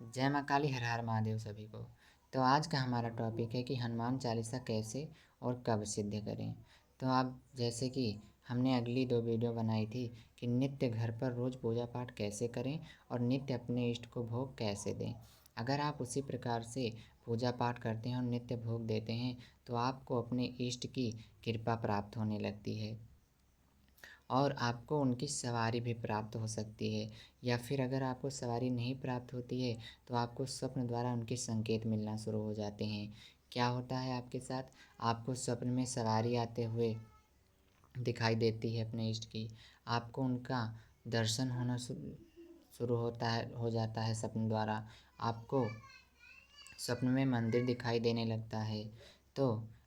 जय माँ काली, हर हर महादेव सभी को। तो आज का हमारा टॉपिक है कि हनुमान चालीसा कैसे और कब सिद्ध करें। तो आप जैसे कि हमने अगली 2 वीडियो बनाई थी कि नित्य घर पर रोज़ पूजा पाठ कैसे करें और नित्य अपने इष्ट को भोग कैसे दें। अगर आप उसी प्रकार से पूजा पाठ करते हैं और नित्य भोग देते हैं तो आपको अपने इष्ट की कृपा प्राप्त होने लगती है और आपको उनकी सवारी भी प्राप्त हो सकती है। या फिर अगर आपको सवारी नहीं प्राप्त होती है तो आपको स्वप्न द्वारा उनके संकेत मिलना शुरू हो जाते हैं। क्या होता है आपके साथ? आपको स्वप्न में सवारी आते हुए दिखाई देती है अपने इष्ट की। आपको उनका दर्शन होना शुरू हो जाता है स्वप्न द्वारा। आपको स्वप्न में मंदिर दिखाई देने लगता है। तो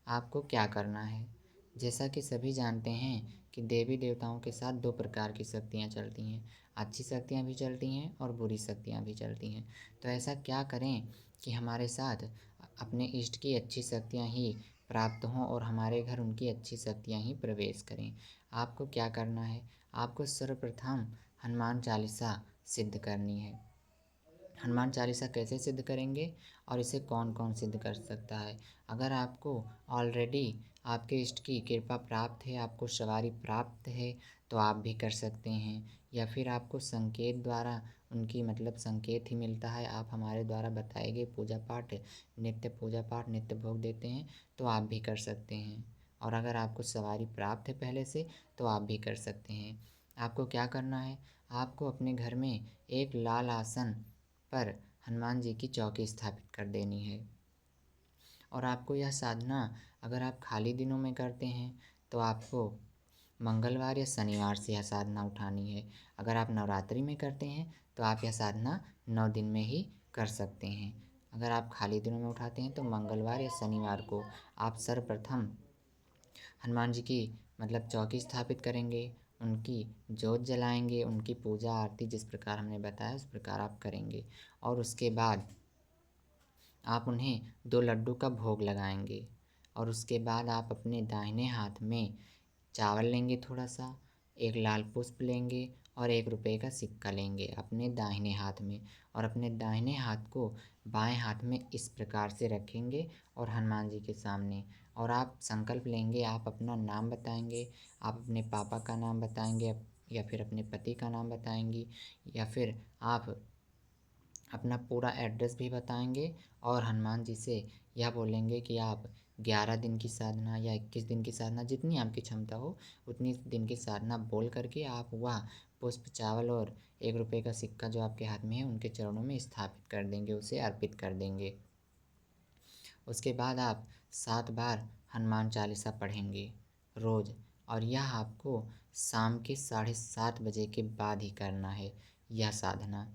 आपको क्या करना है? जैसा कि सभी जानते हैं कि देवी देवताओं के साथ 2 प्रकार की शक्तियाँ चलती हैं। अच्छी शक्तियाँ भी चलती हैं और बुरी शक्तियाँ भी चलती हैं। तो ऐसा क्या करें कि हमारे साथ अपने इष्ट की अच्छी शक्तियाँ ही प्राप्त हों और हमारे घर उनकी अच्छी शक्तियाँ ही प्रवेश करें। आपको क्या करना है? आपको सर्वप्रथम हनुमान चालीसा सिद्ध करनी है। हनुमान चालीसा कैसे सिद्ध करेंगे और इसे कौन कौन सिद्ध कर सकता है? अगर आपको ऑलरेडी आपके इष्ट की कृपा प्राप्त है, आपको सवारी प्राप्त है तो आप भी कर सकते हैं। या फिर आपको संकेत द्वारा उनकी संकेत ही मिलता है, आप हमारे द्वारा बताए गए पूजा पाठ नित्य भोग देते हैं तो आप भी कर सकते हैं। और अगर आपको सवारी प्राप्त है पहले से तो आप भी कर सकते हैं। आपको क्या करना है? आपको अपने घर में एक लाल आसन पर हनुमान जी की चौकी स्थापित कर देनी है। और आपको यह साधना अगर आप खाली दिनों में करते हैं तो आपको मंगलवार या शनिवार से यह साधना उठानी है। अगर आप नवरात्रि में करते हैं तो आप यह साधना 9 दिन में ही कर सकते हैं। अगर आप खाली दिनों में उठाते हैं तो मंगलवार या शनिवार को आप सर्वप्रथम हनुमान जी की चौकी स्थापित करेंगे, उनकी जोत जलाएंगे, उनकी पूजा आरती जिस प्रकार हमने बताया उस प्रकार आप करेंगे। और उसके बाद आप उन्हें 2 लड्डू का भोग लगाएंगे। और उसके बाद आप अपने दाहिने हाथ में चावल लेंगे थोड़ा सा, एक लाल पुष्प लेंगे और 1 रुपये का सिक्का लेंगे अपने दाहिने हाथ में। और अपने दाहिने हाथ को बाएं हाथ में इस प्रकार से रखेंगे और हनुमान जी के सामने। और आप संकल्प लेंगे, आप अपना नाम बताएंगे, आप अपने पापा का नाम बताएंगे या फिर अपने पति का नाम बताएंगी या फिर आप अपना पूरा एड्रेस भी बताएंगे। और हनुमान जी से यह बोलेंगे कि आप 11 दिन की साधना या 21 दिन की साधना, जितनी आपकी क्षमता हो उतनी दिन की साधना बोल करके आप वह पुष्प, चावल और 1 रुपये का सिक्का जो आपके हाथ में है उनके चरणों में स्थापित कर देंगे, उसे अर्पित कर देंगे। उसके बाद आप 7 बार हनुमान चालीसा पढ़ेंगे रोज़। और यह आपको शाम के 7:30 बजे के बाद ही करना है यह साधना।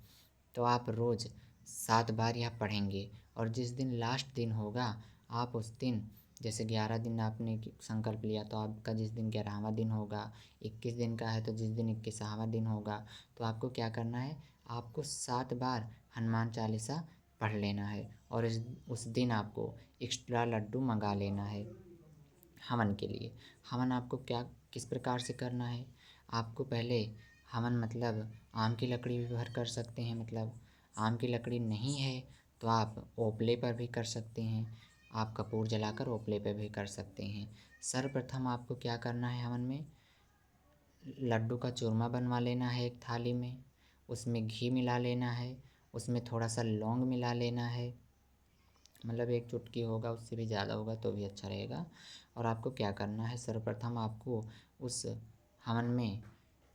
तो आप रोज़ 7 बार यह पढ़ेंगे। और जिस दिन लास्ट दिन होगा आप उस दिन, जैसे 11 दिन आपने संकल्प लिया तो आपका जिस दिन 11वां दिन होगा, 21 दिन का है तो जिस दिन 21वां दिन होगा तो आपको क्या करना है? आपको 7 बार हनुमान चालीसा पढ़ लेना है। और उस दिन आपको एक्स्ट्रा लड्डू मंगा लेना है हवन के लिए। हवन आपको किस प्रकार से करना है? आपको पहले हवन आम की लकड़ी भी भर कर सकते हैं। आम की लकड़ी नहीं है तो आप ओपले पर भी कर सकते हैं। आप कपूर जलाकर ओपले पर भी कर सकते हैं। सर्वप्रथम आपको क्या करना है? हवन में लड्डू का चूरमा बनवा लेना है एक थाली में, उसमें घी मिला लेना है, उसमें थोड़ा सा लौंग मिला लेना है। 1 चुटकी होगा, उससे भी ज़्यादा होगा तो भी अच्छा रहेगा। और आपको क्या करना है? सर्वप्रथम आपको उस हवन में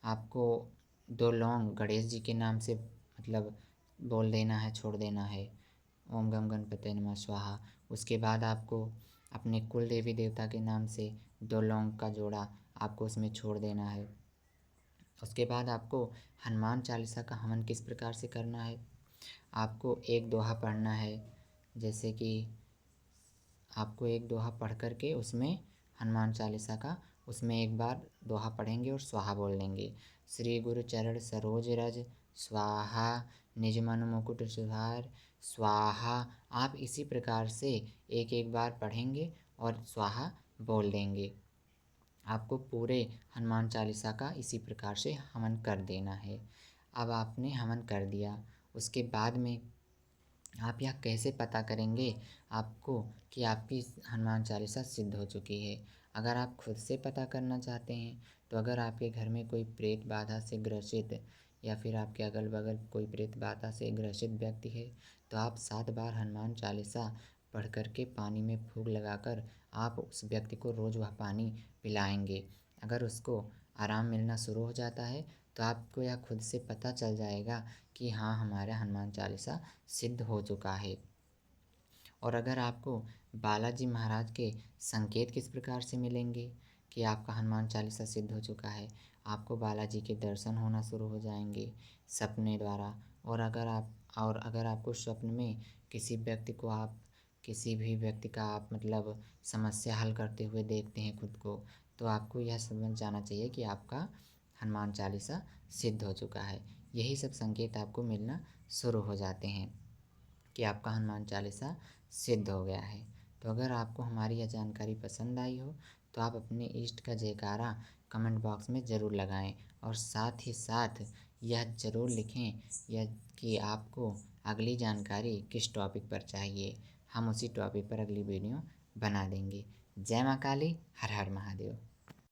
आपको 2 लौंग गणेश जी के नाम से बोल देना है, छोड़ देना है, ओम गम गणपते नमः स्वाहा। उसके बाद आपको अपने कुल देवी देवता के नाम से 2 लौंग का जोड़ा आपको उसमें छोड़ देना है। उसके बाद आपको हनुमान चालीसा का हवन किस प्रकार से करना है? आपको एक दोहा पढ़ना है। जैसे कि आपको एक दोहा पढ़ कर के उसमें हनुमान चालीसा का उसमें एक बार दोहा पढ़ेंगे और स्वाहा बोल देंगे। श्री गुरु चरण सरोज रज स्वाहा, निज मन मुकुट सुधार स्वाहा। आप इसी प्रकार से एक एक बार पढ़ेंगे और स्वाहा बोल देंगे। आपको पूरे हनुमान चालीसा का इसी प्रकार से हवन कर देना है। अब आपने हवन कर दिया, उसके बाद में आप यह कैसे पता करेंगे आपको कि आपकी हनुमान चालीसा सिद्ध हो चुकी है? अगर आप खुद से पता करना चाहते हैं तो अगर आपके घर में कोई प्रेत बाधा से ग्रसित या फिर आपके अगल बगल कोई प्रेत बाधा से ग्रसित व्यक्ति है तो आप 7 बार हनुमान चालीसा पढ़ कर के पानी में फूंक लगाकर आप उस व्यक्ति को रोज़ वह पानी पिलाएंगे। अगर उसको आराम मिलना शुरू हो जाता है तो आपको यह खुद से पता चल जाएगा कि हाँ, हमारा हनुमान चालीसा सिद्ध हो चुका है। और अगर आपको बालाजी महाराज के संकेत किस प्रकार से मिलेंगे कि आपका हनुमान चालीसा सिद्ध हो चुका है, आपको बालाजी के दर्शन होना शुरू हो जाएंगे सपने द्वारा। और अगर आपको स्वप्न में किसी भी व्यक्ति का आप मतलब समस्या हल करते हुए देखते हैं खुद को, तो आपको यह समझ जाना चाहिए कि आपका हनुमान चालीसा सिद्ध हो चुका है। यही सब संकेत आपको मिलना शुरू हो जाते हैं कि आपका हनुमान चालीसा सिद्ध हो गया है। तो अगर आपको हमारी यह जानकारी पसंद आई हो तो आप अपने इष्ट का जयकारा कमेंट बॉक्स में ज़रूर लगाएं और साथ ही साथ यह ज़रूर लिखें यह कि आपको अगली जानकारी किस टॉपिक पर चाहिए। हम उसी टॉपिक पर अगली वीडियो बना देंगे। जय माँ काली, हर हर महादेव।